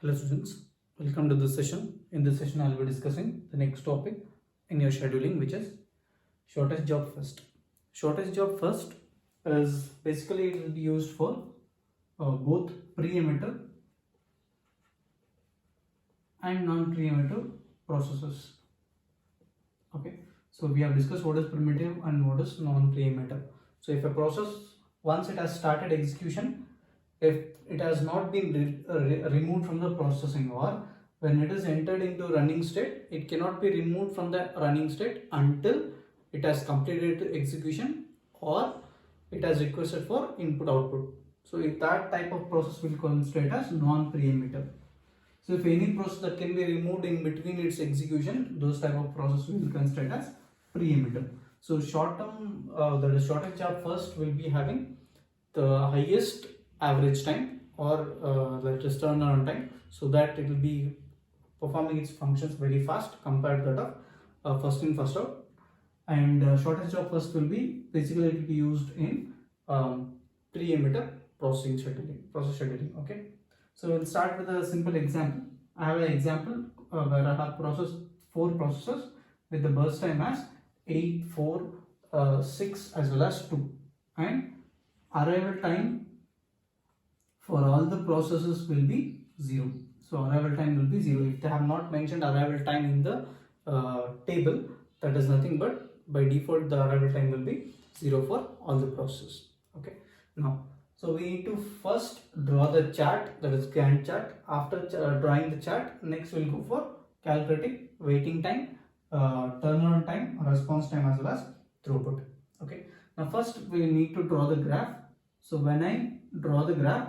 Hello students, welcome to this session. In this session, I will be discussing the next topic in your scheduling, which is shortest job first. Shortest job first is basically it will be used for both pre-emitter and non-pre-emitter processes. Okay, so we have discussed what is primitive and what is non-pre-emitter. So if a process, once it has started execution, if it has not been removed from the processing, or when it is entered into running state, it cannot be removed from the running state until it has completed execution or it has requested for input output. So if that type of process will consider as non-pre-emitter. So if any process that can be removed in between its execution, those type of process will be considered as pre-emitter. So short term, the shortest job first will be having the highest average time or that is turnaround time, so that it will be performing its functions very fast compared to that of first in first out. And shortest job first will be basically it will be used in pre-emitter process scheduling. Okay, so we'll start with a simple example. I have an example where I have four processes with the burst time as 8, 4, 6 as well as 2, and arrival time for all the processes will be 0. So arrival time will be 0. If they have not mentioned arrival time in the table, that is nothing but by default the arrival time will be 0 for all the processes. Okay, now so we need to first draw the chart, that is Gantt chart. After drawing the chart, next we'll go for calculating waiting time, turnaround time, response time as well as throughput. Okay, now first we need to draw the graph. So when I draw the graph,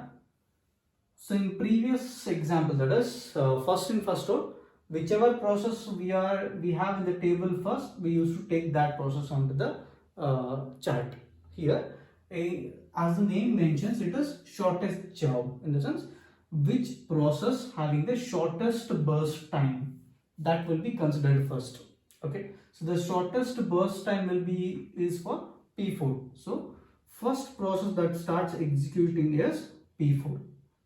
so in previous example, that is first in first out, whichever process we have in the table first, we used to take that process onto the chart. Here, as the name mentions, it is shortest job, in the sense which process having the shortest burst time, that will be considered first. Okay, so the shortest burst time will be is for P4. So first process that starts executing is P4.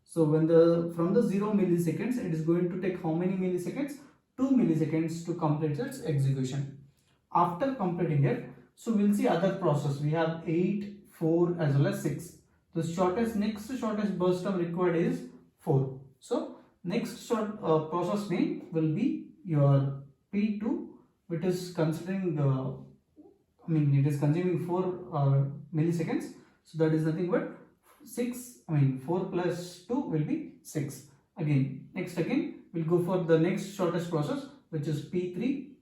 So when from the 0 milliseconds, it is going to take how many milliseconds? 2 milliseconds to complete its execution. After completing it, so we'll see other process. We have 8, 4 as well as 6. The next shortest burst time required is 4. So next process name will be your P2, which is considering it is consuming 4 milliseconds. So that is nothing but 4 plus 2 will be 6. Again, we'll go for the next shortest process, which is P3,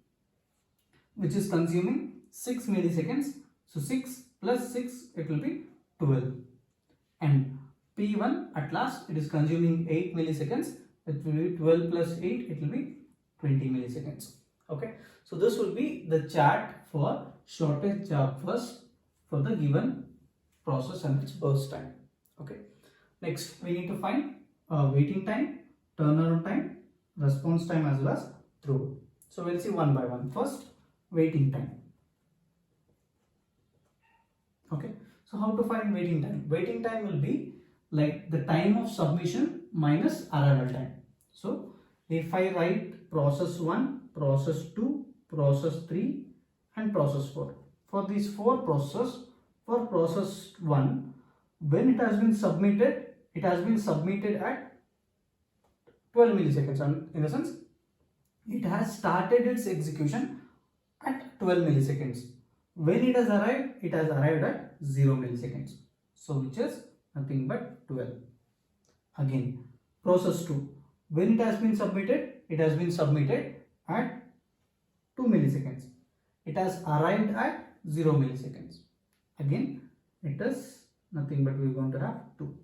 which is consuming 6 milliseconds. So 6 plus 6, it will be 12. And P1, at last, it is consuming 8 milliseconds. It will be 12 plus 8, it will be 20 milliseconds. Okay, so this will be the chart for shortest job first for the given process and its burst time. Okay, next we need to find waiting time, turnaround time, response time as well as throughput. So we'll see one by one. First, waiting time. Okay, so how to find waiting time? Waiting time will be like the time of submission minus arrival time. So if I write process 1, process 2, process 3 and process 4. For these 4 processes, for process 1, when it has been submitted at 12 milliseconds, and in the sense it has started its execution at 12 milliseconds. When it has arrived at 0 milliseconds. So which is nothing but 12. Again, process 2, when it has been submitted at 2 milliseconds. It has arrived at 0 milliseconds. Again, it is nothing but we are going to have 2.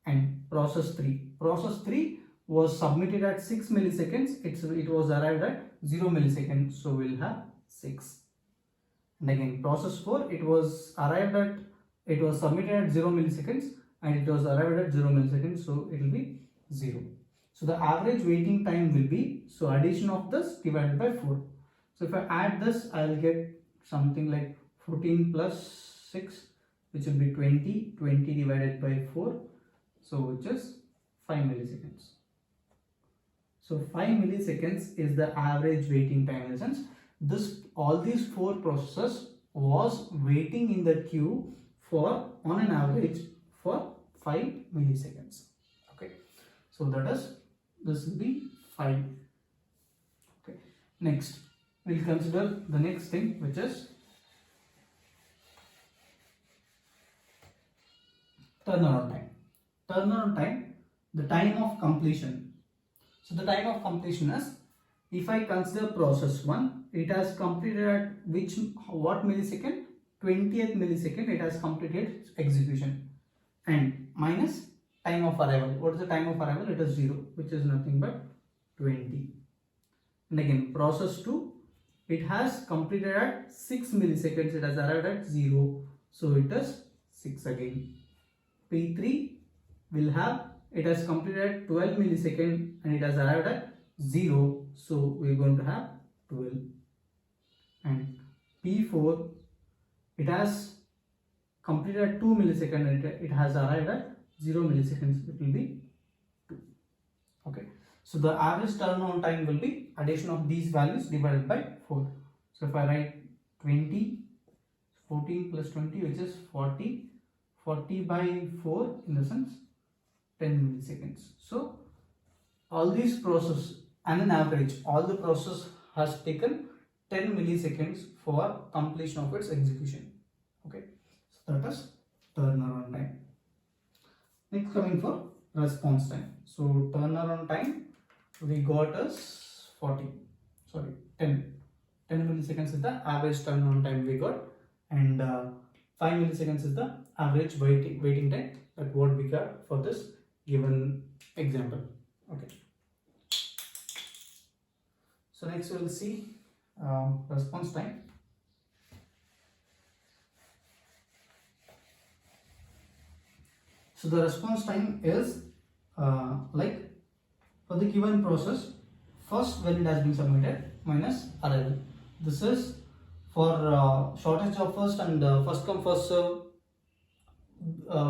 And process 3 was submitted at 6 milliseconds. It was arrived at 0 milliseconds. So we'll have 6. And again, process 4, it was submitted at 0 milliseconds and it was arrived at 0 milliseconds. So it will be 0. So the average waiting time will be, so addition of this divided by 4. So if I add this, I will get something like 14 plus 6, which will be 20 divided by 4, so which is 5 milliseconds. So 5 milliseconds is the average waiting time. In the sense, all these 4 processes was waiting in the queue for on an average for 5 milliseconds. Okay, so this will be 5. Okay, next we'll consider the next thing, which is turnaround time. Turnaround time, the time of completion. So the time of completion is, if I consider process 1, it has completed at what millisecond? 20th millisecond it has completed execution, and minus time of arrival. What is the time of arrival? It is 0, which is nothing but 20. And again, process 2, it has completed at 6 milliseconds, it has arrived at 0, so it is 6 again. P3 will have, it has completed at 12 milliseconds and it has arrived at 0, so we are going to have 12. And P4, it has completed at 2 milliseconds and it has arrived at 0 milliseconds, it will be 2. Okay, so the average turnaround time will be addition of these values divided by 4. So if I write 20, 14 plus 20, which is 40, 40 by 4, in the sense 10 milliseconds. So all these process, and an average, all the process has taken 10 milliseconds for completion of its execution. Okay, so that is turnaround time. Next, coming for response time. So turnaround time we got as 10 milliseconds is the average turnaround time we got, and 5 milliseconds is the average waiting time that what we got for this given example. Okay, so next we will see response time. So the response time is like for the given process, first when it has been submitted minus arrival. This is for shortest job first and first come first serve.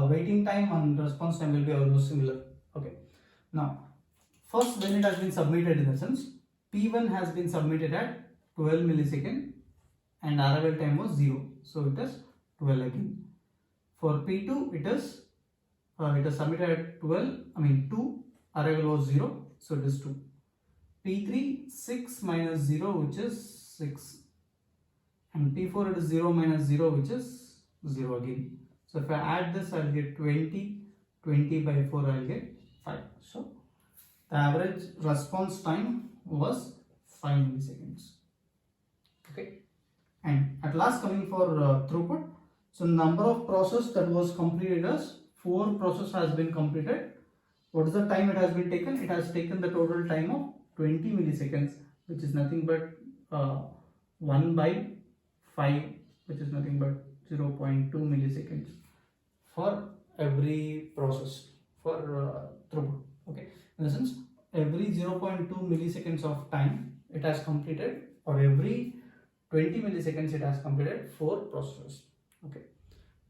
Waiting time and response time will be almost similar. Okay, now first when it has been submitted, in the sense P1 has been submitted at 12 millisecond and arrival time was 0, so it is 12 again. For P2 it is submitted at 2, arrival was 0, so it is 2. P3 6 minus 0, which is 6, and P4 it is 0 minus 0, which is 0 again. So if I add this, I will get 20, 20 by 4 I will get 5. So the average response time was 5 milliseconds. Okay, and at last coming for throughput. So number of process that was completed as 4 process has been completed. What is the time it has been taken? It has taken the total time of 20 milliseconds, which is nothing but 1 by 5, which is nothing but 0.2 milliseconds for every process for throughput. Okay, in the sense every 0.2 milliseconds of time it has completed, or every 20 milliseconds it has completed 4 processes. Okay,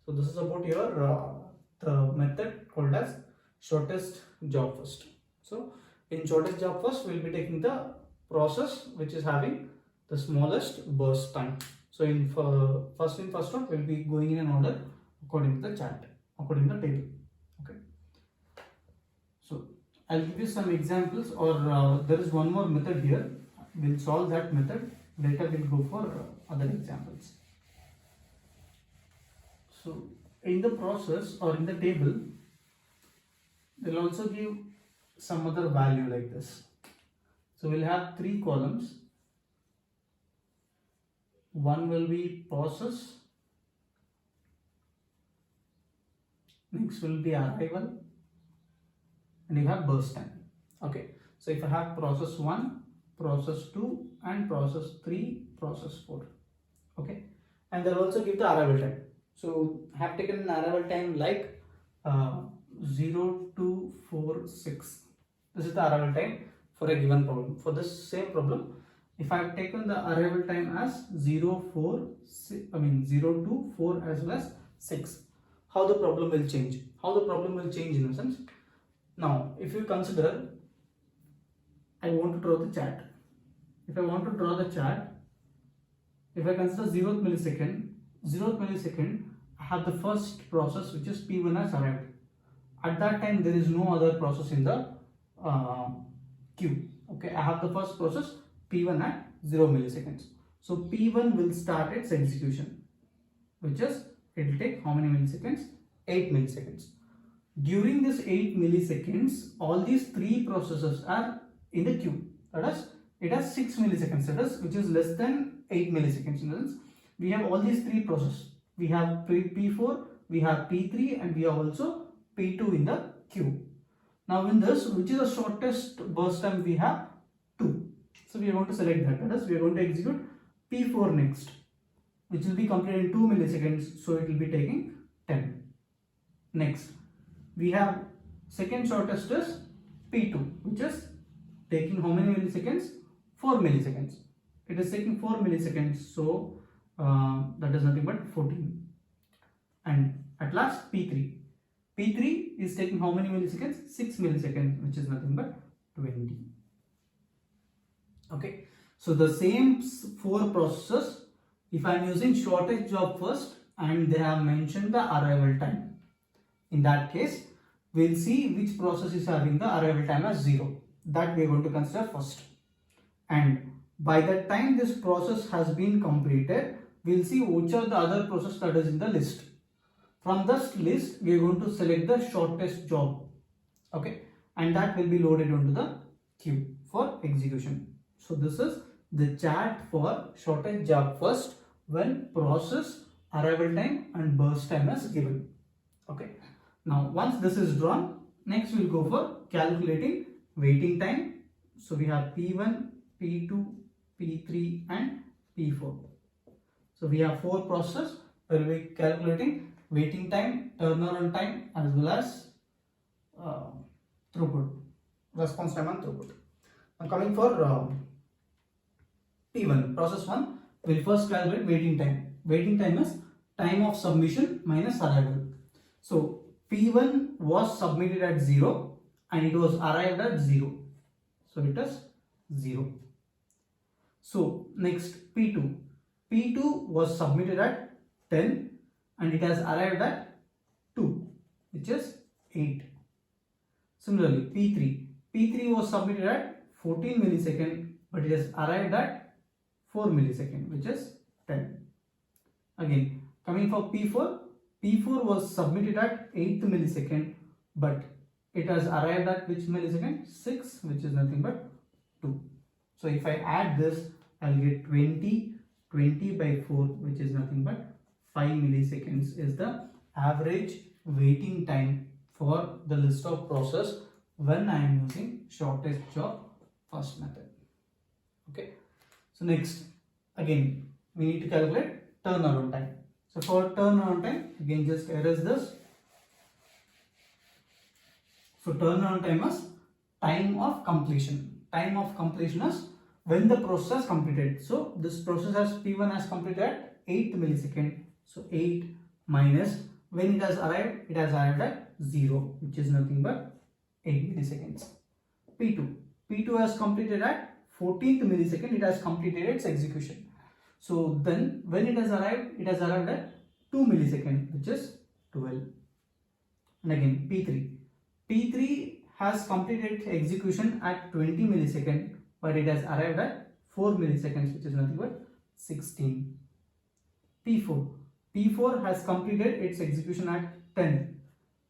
so this is about your the method called as shortest job first. So in shortest job first, we will be taking the process which is having the smallest burst time. So in first out, we will be going in an order according to the chart, according to the table. Okay, so I'll give you some examples, or there is one more method here. We'll solve that method. Later we'll go for other examples. So in the process or in the table, they'll also give some other value like this. So we'll have 3 columns. One will be process, next will be arrival, and you have burst time. Okay, so if I have process 1, process 2, and process 3, process 4. Okay, and they'll also give the arrival time. So I have taken an arrival time like 0246. This is the arrival time for a given problem. For this same problem, if I have taken the arrival time as 024 as well as 6, how the problem will change? How the problem will change in a sense? Now, if you consider I want to draw the chart. If I want to draw the chart, if I consider 0th millisecond, I have the first process which is P1 has arrived. At that time, there is no other process in the queue. Okay, I have the first process P1 at 0 milliseconds. So P1 will start its execution, which is, it will take how many milliseconds? 8 milliseconds. During this 8 milliseconds, all these three processes are in the queue. That is, it has 6 milliseconds, that is, which is less than 8 milliseconds. In the sense, we have all these three processes. We have P4, we have P3, and we have also P2 in the queue. Now in this, which is the shortest burst time? We have 2. So we are going to select that. That is, we are going to execute P4 next, which will be completed in 2 milliseconds. So it will be taking 10. Next, we have second shortest is P2, which is taking how many milliseconds? 4 milliseconds. It is taking 4 milliseconds. So that is nothing but 14. And at last P3. P3 is taking how many milliseconds? 6 milliseconds, which is nothing but 20. Okay. So the same 4 processes, if I am using shortest job first and they have mentioned the arrival time, in that case, we will see which process is having the arrival time as 0. That we are going to consider first. And by the time this process has been completed, we will see which are the other process that is in the list. From this list, we are going to select the shortest job. Okay. And that will be loaded onto the queue for execution. So this is the chart for shortest job first when process, arrival time and burst time is given. Okay. Now once this is drawn, next we will go for calculating waiting time. So we have P1, P2, P3 and P4. So we have 4 processes where we will be calculating waiting time, turnaround time as well as throughput, response time and throughput. Now coming for P1, process 1, we will first calculate waiting time. Waiting time is time of submission minus arrival. So P1 was submitted at 0 and it was arrived at 0. So it is 0. So next P2. P2 was submitted at 10 and it has arrived at 2, which is 8. Similarly P3. P3 was submitted at 14 millisecond but it has arrived at 4 millisecond, which is 10. Again coming for P4. P4 was submitted at 8th millisecond but it has arrived at which millisecond? 6, which is nothing but 2. So if I add this, I'll get 20 by 4, which is nothing but 5 milliseconds is the average waiting time for the list of process when I am using shortest job first method. Okay. So next, again, we need to calculate turnaround time. So for turnaround time, again just erase this. So turnaround time is time of completion. Time of completion is when the process completed. So this process as P1 has completed at 8th millisecond. So 8 minus when it has arrived at 0, which is nothing but 8 milliseconds. P2. P2 has completed at 14th millisecond. It has completed its execution. So then when it has arrived at 2 milliseconds, which is 12. And again P3. P3 has completed execution at 20 millisecond, but it has arrived at 4 milliseconds, which is nothing but 16. P4. P4 has completed its execution at 10.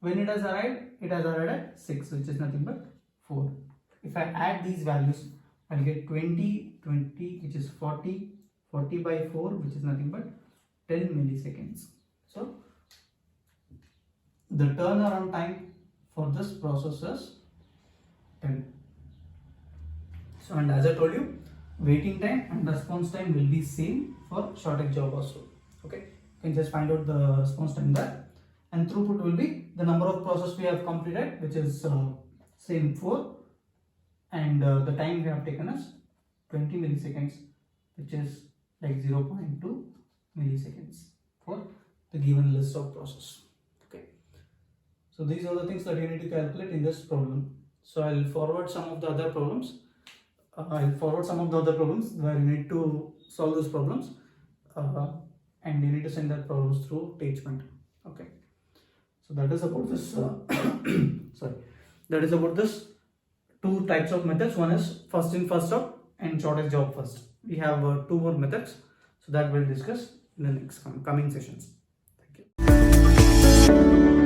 When it has arrived at 6, which is nothing but 4. If I add these values, I'll get 20, which is 40, 40 by 4, which is nothing but 10 milliseconds. So the turnaround time for this process is 10. So, and as I told you, waiting time and response time will be same for shortest job also. Okay, you can just find out the response time there. And throughput will be the number of processes we have completed, which is same 4, and the time we have taken is 20 milliseconds, which is like 0.2 milliseconds for the given list of process. Okay, so these are the things that you need to calculate in this problem. So I'll forward some of the other problems I'll forward some of the other problems where you need to solve those problems, and you need to send that problems through attachment. Okay, so that is about this. Sorry, that is about this two types of methods. One is first in first out and shortest job first. We have two more methods, so that we'll discuss in the next coming sessions. Thank you.